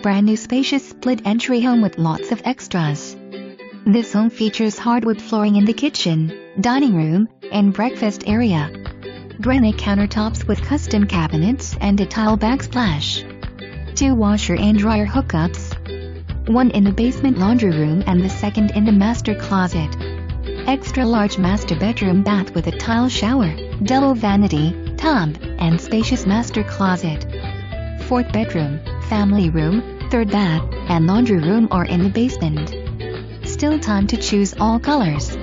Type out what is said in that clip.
Brand new spacious split entry home with lots of extras. This home features hardwood flooring in the kitchen, dining room, and breakfast area. Granite countertops with custom cabinets and a tile backsplash. 2 washer and dryer hookups. 1 in the basement laundry room and the second in the master closet. Extra large master bedroom bath with a tile shower, double vanity, tub, and spacious master closet. 4th bedroom, family room, 3rd bath, and laundry room are in the basement. Still time to choose all colors.